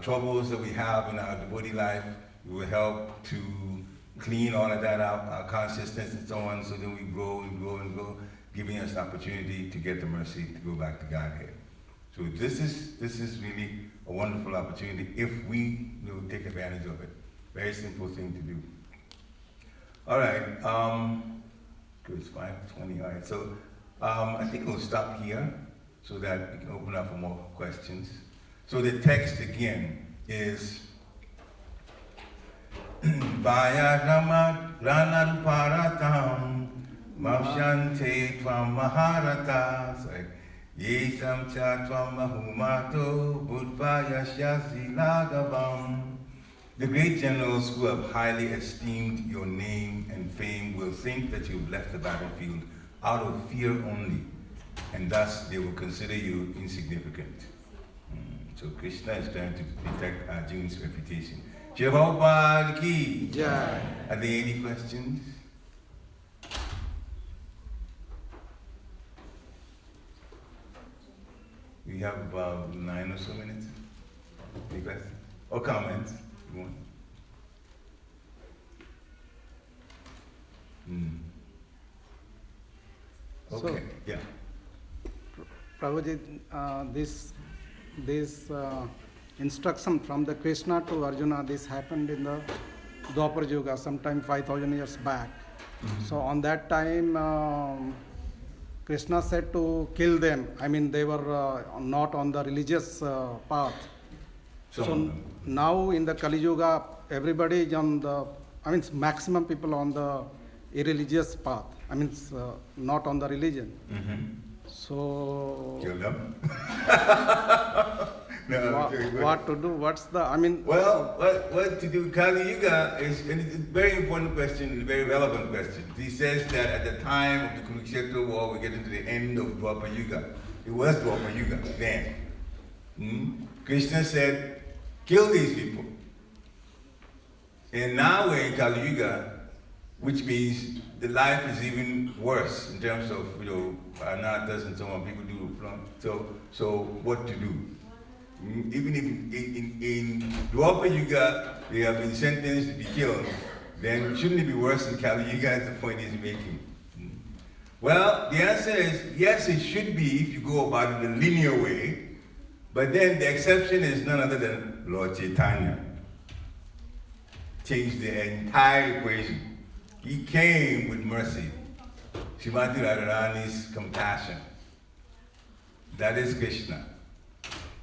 troubles that we have in our devotee life. It will help to clean all of that out, our consciousness and so on, so then we grow and grow and grow, giving us an opportunity to get the mercy to go back to Godhead. So this is really a wonderful opportunity if we take advantage of it. Very simple thing to do. All right, it's 5:20. All right, so I think we'll stop here so that we can open up for more questions. So the text again is Vaya Ranaruparatam Mavshante Tvam Maharata. Sorry. Yesam cha tvam mahumato budvayasya lagavam. The great generals who have highly esteemed your name and fame will think that you've left the battlefield out of fear only, and thus they will consider you insignificant. So Krishna is trying to protect Arjuna's reputation. Prabhupada ki jai. Are there any questions? We have about 9 or so minutes. Any questions or comments? You want? Okay.
So,
yeah.
Prabhuji, this instruction from the Krishna to Arjuna, this happened in the Dwapar Yuga, sometime 5,000 years back. So on that time, Krishna said to kill them. I mean, they were not on the religious path. So now in the Kali Yuga, everybody is on the, maximum people on the irreligious path. Not on the religion. So
Kill them.
what to do? What's the,
Well, what to do? Kali Yuga is, and it's a very important question, a very relevant question. He says that at the time of the Kurukshetra war, we get into the end of Dwapar Yuga. It was Dwapar Yuga then. Krishna said, kill these people. And now we're in Kali Yuga, which means the life is even worse in terms of, anathas and so on. People do so what to do? Even if in Dwapar Yuga they have been sentenced to be killed, then shouldn't it be worse in Kali Yuga? Is the point he's making. Well, the answer is yes, it should be if you go about it the linear way, but then the exception is none other than Lord Chaitanya. Changed the entire equation. He came with mercy. Srimati Radharani's compassion. That is Krishna.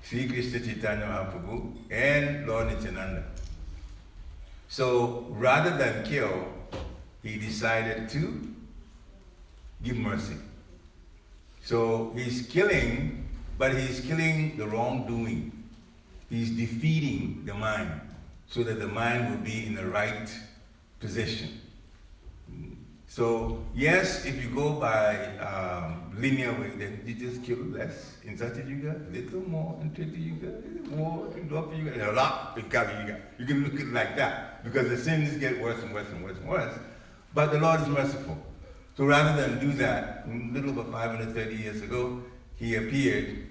Sri Krishna Chaitanya Mahaprabhu and Lord Nityananda. So rather than kill, he decided to give mercy. So he's killing, but he's killing the wrongdoing. He's defeating the mind so that the mind will be in the right position. So yes, if you go by linear way, then you just kill less in Satya Yuga, little more in Treta Yuga, little more in Dwapar Yuga, and a lot in Kali Yuga. You can look at it like that because the sins get worse and worse and worse and worse. But the Lord is merciful. So rather than do that, a little over 530 years ago, he appeared.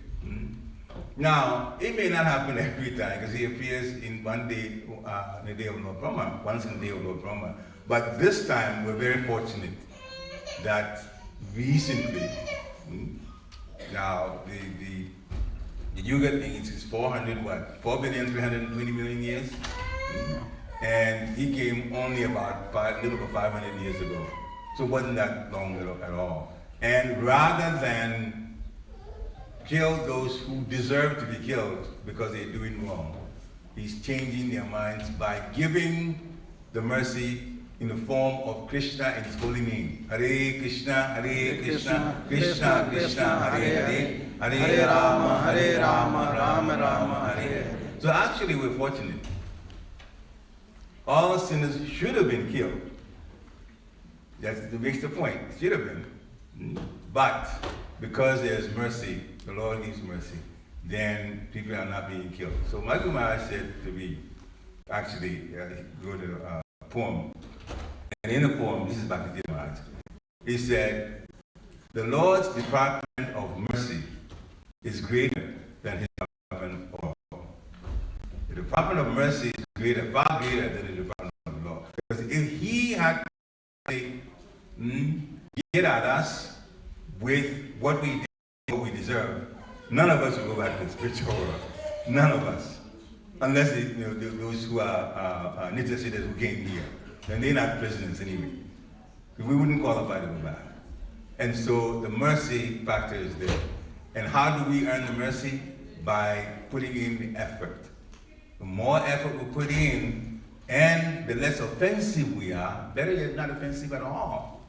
Now, it may not happen every time because he appears in one day, in the day of Lord Brahma, once in the day of Lord Brahma. But this time, we're very fortunate that recently, now the Yuga thing is 4,320,000,000 years, and he came only about little over 500 years ago. So it wasn't that long at all. And rather than kill those who deserve to be killed because they're doing wrong, he's changing their minds by giving the mercy in the form of Krishna and his holy name. Hare Krishna, Krishna Krishna, Hare Hare, Hare Rama, Rama Hare Hare. So actually we're fortunate. All sinners should have been killed. That makes the point. Should have been. But because there's mercy, the Lord gives mercy, then people are not being killed. So my Guru Maharaj said to me, actually, he wrote a poem. And in the poem, this is Bhakti Maharaj, he said, the Lord's department of mercy is greater than his department of law. The department of mercy is greater, far greater than the department of law. Because if he had to get at us with what we did, what we deserve, none of us will go back to the spiritual world. None of us. Unless those who are Nitya Siddhas who came here. And they're not prisoners anyway. We wouldn't qualify to go back. And so the mercy factor is there. And how do we earn the mercy? By putting in the effort. The more effort we put in, and the less offensive we are, better yet, not offensive at all.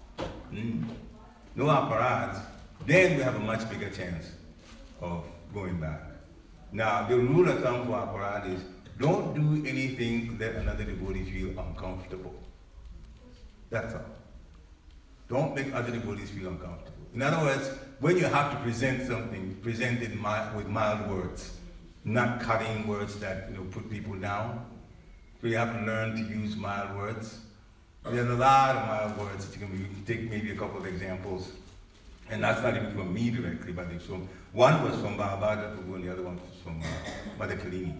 No apparatus, then we have a much bigger chance of going back. Now, the rule of thumb for apparatus is don't do anything that another devotee feel uncomfortable. That's all. Don't make other devotees feel uncomfortable. In other words, when you have to present something, present it with mild words, not cutting words that put people down. So you have to learn to use mild words. There's a lot of mild words that you can take maybe a couple of examples. And that's not even from me directly, but one was from Bhabhadra Prabhu and the other one was from Mother Kalini.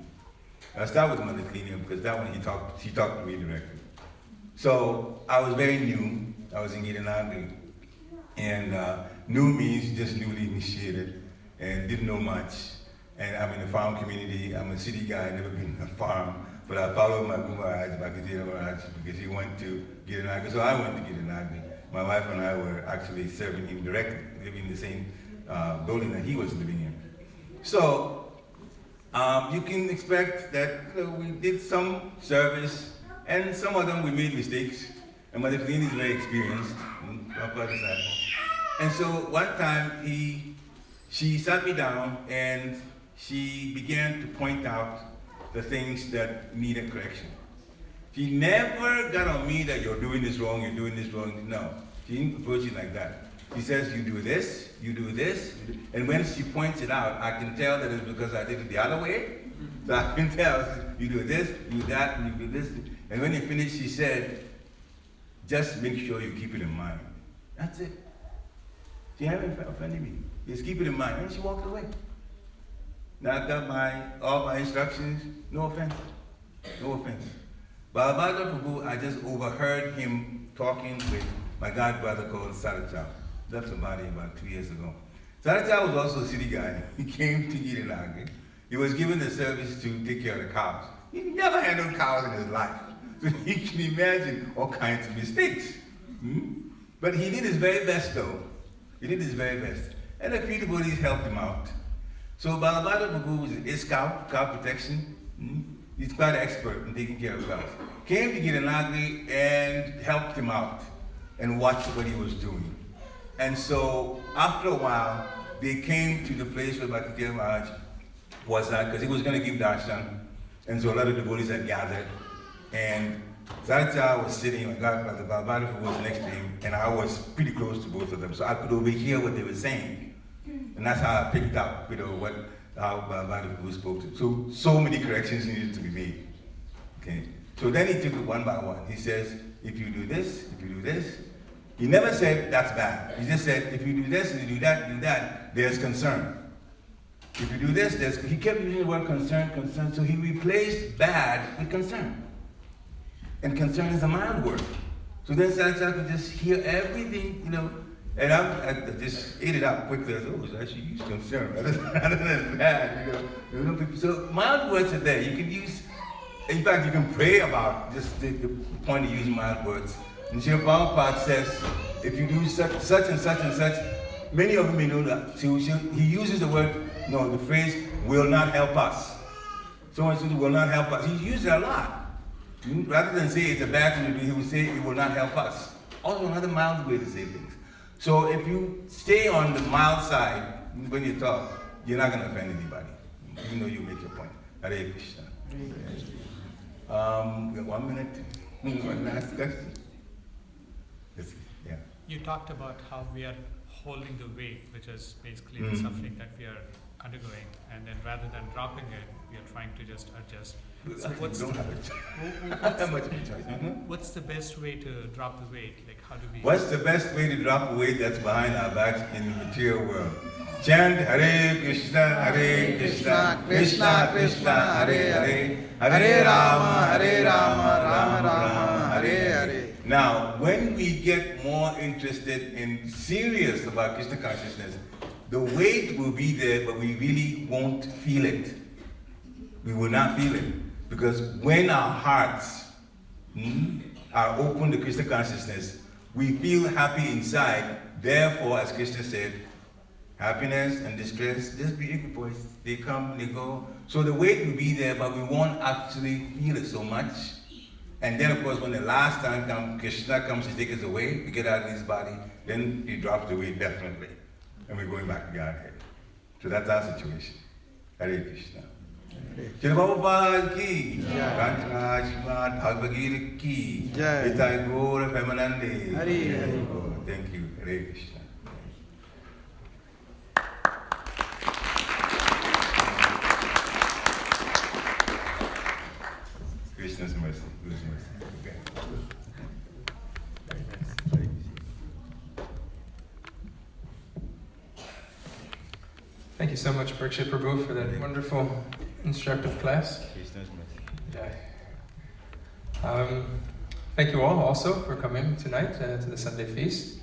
I'll start with Mother Kalini because that one she talked to me directly. So I was very new. I was in Girinagri. And new means just newly initiated and didn't know much. And I'm in the farm community. I'm a city guy, never been in a farm. But I followed my Guru Maharaj, Bhakti Maharaj, because he went to Girinagri. So I went to Girinagri. My wife and I were actually serving him directly, living in the same building that he was living in. So you can expect that we did some service, and some of them we made mistakes. And Mother Kalini is very experienced, and so one time she sat me down and she began to point out the things that needed correction. She never got on me that you're doing this wrong, you're doing this wrong. No, she didn't approach it like that. She says, you do this, and when she points it out, I can tell that it's because I did it the other way. So I can tell, you do this, you do that, and you do this. And when you finish, she said, just make sure you keep it in mind. That's it. She haven't offended me. Just keep it in mind. And she walked away. Now I got all my instructions, no offense. No offense. Bhabhadra Prabhu, I just overheard him talking with my godbrother called Saracha. Left somebody about 2 years ago. Saracha was also a city guy. He came to Girinagri. He was given the service to take care of the cows. He never handled cows in his life. So you can imagine all kinds of mistakes. But he did his very best though. He did his very best. And a few devotees helped him out. So Bhabhadra Prabhu is cow protection. He's quite an expert in taking care of cows. Came to Girinagri and helped him out and watched what he was doing. And so after a while, they came to the place where Bhakti Maharaj was at, because he was going to give darshan. And so a lot of devotees had gathered. And Saracha was sitting, my godbrother Bhabhadra was next to him, and I was pretty close to both of them. So I could overhear what they were saying. And that's how I picked up, how Bhabhadra spoke to. So many corrections needed to be made. Okay. So then he took it one by one. He says, if you do this, he never said that's bad. He just said, if you do this and you do that, there's concern. If you do this, he kept using the word concern, so he replaced bad with concern. And concern is a mild word. So then Saracha could just hear everything, and I just ate it up quickly. I said, oh, so I should use concern rather than bad, So mild words are there. You can use, in fact, you can pray about just the point of using mild words. And Srila Prabhupada says, if you do such and such and such, many of you may know that. So he uses the phrase, will not help us. So and so will not help us. He uses it a lot. Rather than say it's a bad thing to do, he would say it will not help us. Also another mild way to say things. So if you stay on the mild side when you talk, you're not going to offend anybody, even though you make your point. Hare Krishna. We have 1 minute. One last question. Yeah.
You talked about how we are holding the weight, which is basically the suffering that we are undergoing, and then rather than dropping it, we are trying to just adjust. So what's
don't
the,
have a choice. Not that much of a choice.
what's the best way to drop the weight? Like how do we?
What's the best way to drop a weight that's behind our backs in the material world? Chant Hare Krishna, Krishna Krishna, Hare Rama, Rama Rama, Hare Hare. Now, when we get more interested and serious about Krishna consciousness, the weight will be there, but we really won't feel it. We will not feel it. Because when our hearts are open to Krishna consciousness, we feel happy inside. Therefore, as Krishna said, happiness and distress, just be equipoised. They come, they go. So the weight will be there, but we won't actually feel it so much. And then, of course, when the last time comes, Krishna comes to take us away, we get out of this body, then he drops the weight definitely. And we're going back to Godhead. So that's our situation. Hare Krishna. Shri Prabhupada ki, Rantrashmat Bhagavad ki, Itai Gaura Femanande. Thank you. Hare Krishna. Krishna's mercy, Guru's mercy. Okay. Very nice.
Thank you so much, Parikshit Prabhu, for that wonderful, instructive class.
Krishna's mercy.
Yeah. Thank you all also for coming tonight to the Sunday feast.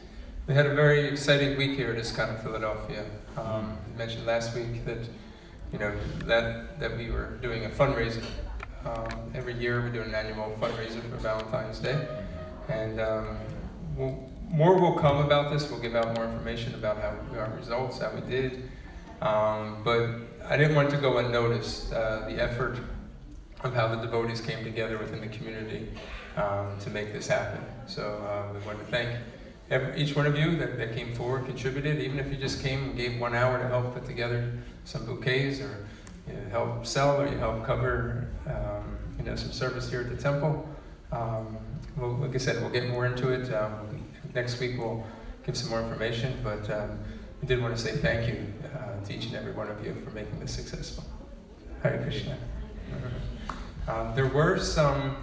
We had a very exciting week here at ISKCON in Philadelphia. You mentioned last week that that we were doing a fundraiser. Every year we do an annual fundraiser for Valentine's Day, and more will come about this. We'll give out more information about our results, how we did. But I didn't want it to go unnoticed, the effort of how the devotees came together within the community to make this happen. So we want to thank each one of you that came forward, contributed, even if you just came and gave 1 hour to help put together some bouquets, or help sell, or you help cover some service here at the temple. Well, like I said, we'll get more into it. Next week we'll give some more information, but we did want to say thank you to each and every one of you for making this successful. Hare Krishna. There were some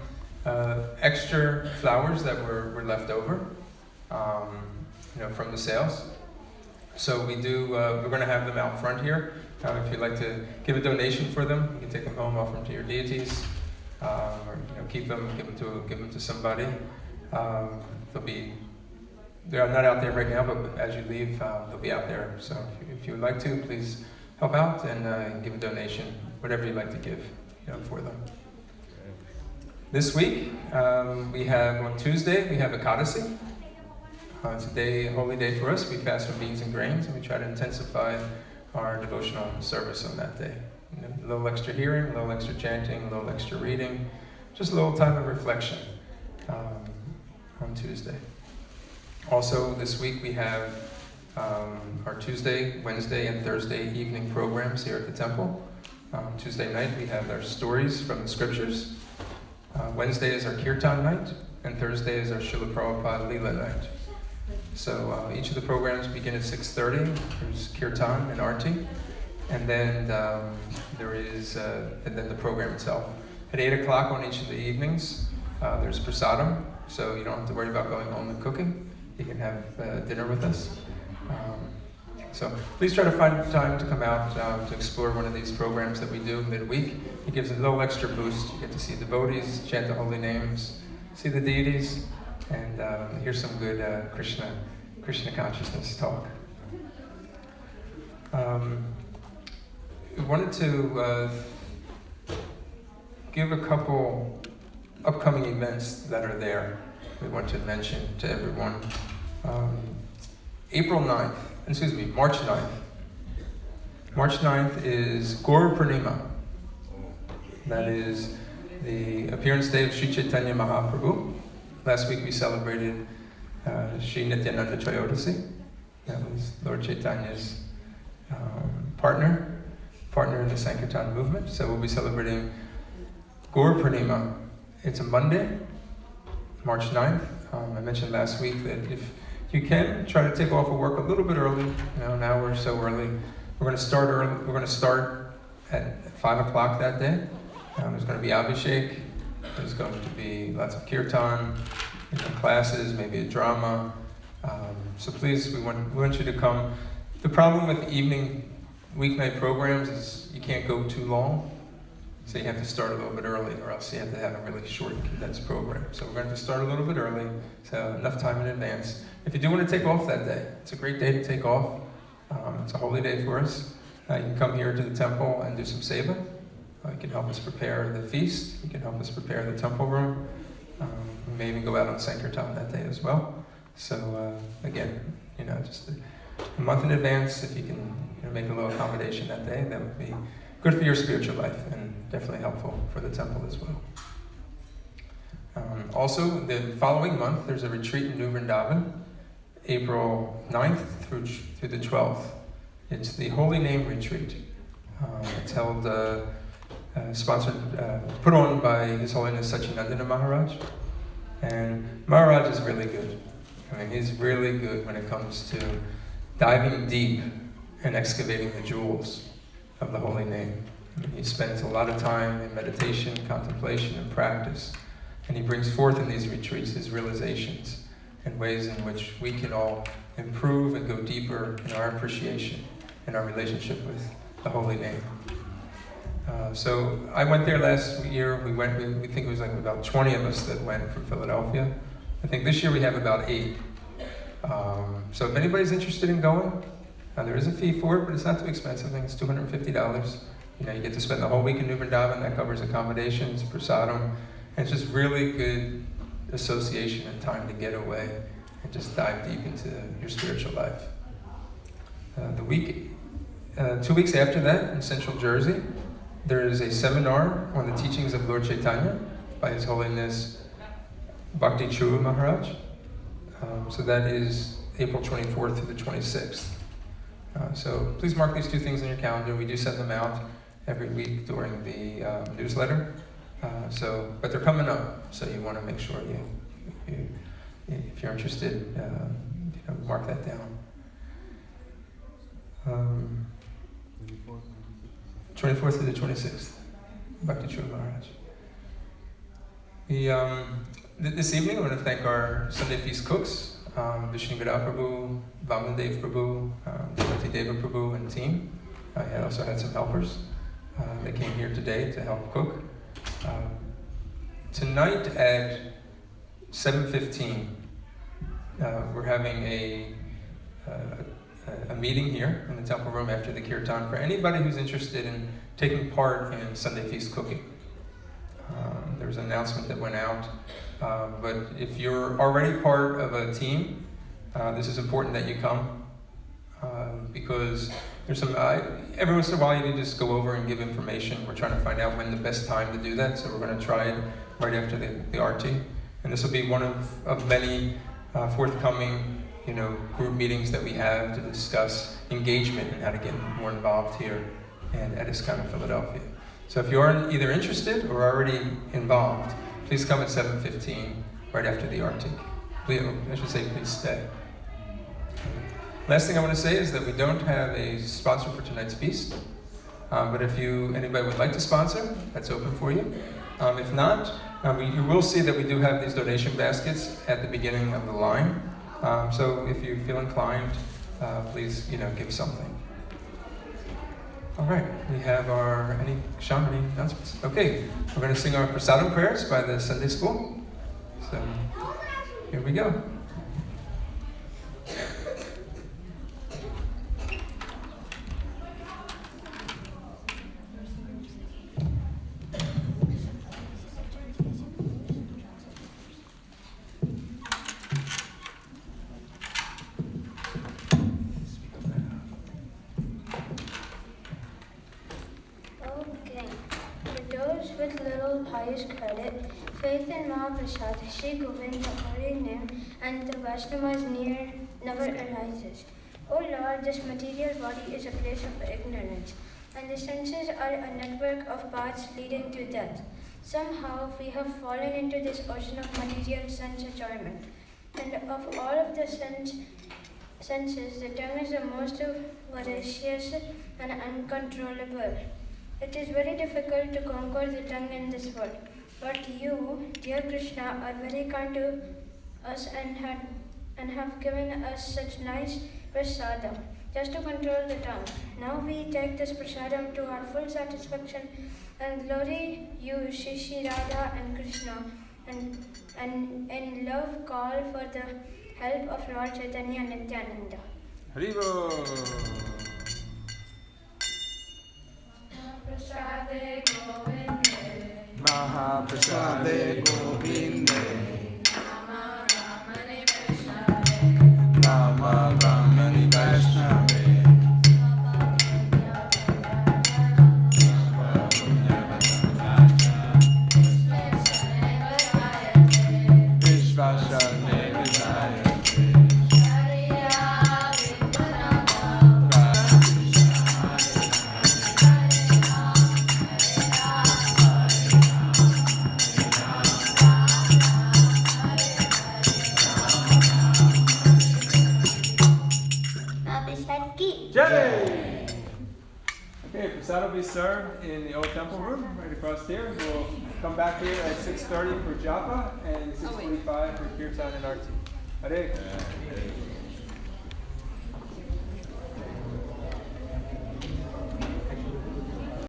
extra flowers that were left over from the sales. So we're going to have them out front here. If you'd like to give a donation for them, you can take them home, offer them to your deities, or keep them, give them to somebody. They're not out there right now, but as you leave, they'll be out there. So if you would like to, please help out and give a donation, whatever you'd like to give, for them. This week, we have on Tuesday, we have ISKCON. It's a holy day for us. We fast from beans and grains, and we try to intensify our devotional service on that day. A little extra hearing, a little extra chanting, a little extra reading, just a little time of reflection on Tuesday. Also, this week we have our Tuesday, Wednesday, and Thursday evening programs here at the temple. Tuesday night we have our stories from the scriptures. Wednesday is our Kirtan night, and Thursday is our Srila Prabhupada Leela night. So each of the programs begin at 6:30. There's Kirtan and Arti, and then the program itself. At 8 o'clock on each of the evenings, there's prasadam, so you don't have to worry about going home and cooking. You can have dinner with us. So please try to find time to come out to explore one of these programs that we do midweek. It gives a little extra boost. You get to see devotees, chant the holy names, see the deities, and hear some good Krishna consciousness talk. We wanted to give a couple upcoming events that are there we want to mention to everyone. March 9th. March 9th is Gaura Purnima. That is the appearance day of Sri Chaitanya Mahaprabhu. Last week we celebrated Sri Nityananda Trayodasi. That was Lord Chaitanya's partner in the Sankirtan movement. So we'll be celebrating Gaur Purnima. It's a Monday, March 9th. I mentioned last week that if you can, try to take off of work a little bit early, an hour or so early. We're going to start early. We're going to start at 5 o'clock that day. There's going to be Abhishek. There's going to be lots of kirtan, classes, maybe a drama. So please, we want you to come. The problem with evening weeknight programs is you can't go too long. So you have to start a little bit early, or else you have to have a really short, condensed program. So we're going to start a little bit early, so enough time in advance. If you do want to take off that day, it's a great day to take off. It's a holy day for us. You can come here to the temple and do some seva. You can help us prepare the feast. You can help us prepare the temple room. We may even go out on Sankirtan that day as well. So again, just a month in advance, if you can make a little accommodation that day, that would be good for your spiritual life and definitely helpful for the temple as well. Also, the following month, there's a retreat in New Vrindavan, April 9th through the 12th. It's the Holy Name Retreat. It's held, sponsored, put on by His Holiness Sachinandana Maharaj. And Maharaj is really good. He's really good when it comes to diving deep and excavating the jewels of the holy name. He spends a lot of time in meditation, contemplation, and practice. And he brings forth in these retreats his realizations and ways in which we can all improve and go deeper in our appreciation and our relationship with the holy name. So I went there last year. We think it was like about 20 of us that went from Philadelphia. I think this year we have about 8. So if anybody's interested in going, there is a fee for it, but it's not too expensive. I think it's $250. You get to spend the whole week in New Vrindavan. That covers accommodations, prasadam, and it's just really good association and time to get away and just dive deep into your spiritual life. 2 weeks after that, in Central Jersey, there is a seminar on the teachings of Lord Chaitanya by His Holiness Bhakti Churu Maharaj. So that is April 24th through the 26th. So please mark these 2 things on your calendar. We do send them out every week during the newsletter. But they're coming up, so you want to make sure if you're interested, mark that down. 24th through the 26th, Bhakti Churu Maharaj. This evening, I want to thank our Sunday Feast cooks, Vishnugada Prabhu, Vamanadev Prabhu, Devati Deva Prabhu, and team. I also had some helpers that came here today to help cook. Tonight at 7:15, we're having a meeting here in the temple room after the kirtan for anybody who's interested in taking part in Sunday Feast cooking. There was an announcement that went out, but if you're already part of a team, this is important that you come because there's some. Every once in a while, you need to just go over and give information. We're trying to find out when the best time to do that, so we're going to try it right after the arti, and this will be one of many forthcoming, group meetings that we have to discuss engagement and how to get more involved here and at ISKCON in Philadelphia. So if you're either interested or already involved, please come at 7:15 right after the arti. Please stay. Last thing I want to say is that we don't have a sponsor for tonight's feast, but if anybody would like to sponsor, that's open for you. If not, you will see that we do have these donation baskets at the beginning of the line. So if you feel inclined, please, give something. All right, we have any announcements? Okay, we're going to sing our prasadam prayers by the Sunday school. So here we go.
With little pipe highest credit. Faith in Mahaprasad, Shri Govind, the holy name, and the Vaishnavas never arises. O Lord, this material body is a place of ignorance, and the senses are a network of paths leading to death. Somehow we have fallen into this ocean of material sense enjoyment, and of all of the senses, the tongue is the most voracious and uncontrollable. It is very difficult to conquer the tongue in this world. But you, dear Krishna, are very kind to us and have given us such nice prasadam just to control the tongue. Now we take this prasadam to our full satisfaction and glory you, Shri Radha and Krishna, and in love call for the help of Lord Chaitanya Nityananda.
Haribo!
Mahaprasade Govinde. Nama Brahmani Vaishnave. Vishvasane Vijayate.
Jai! Okay, prasad will be served in the old temple room right across here. We'll come back here at 6:30 for japa and 6:45 for kirtan and arti. Hare Krishna.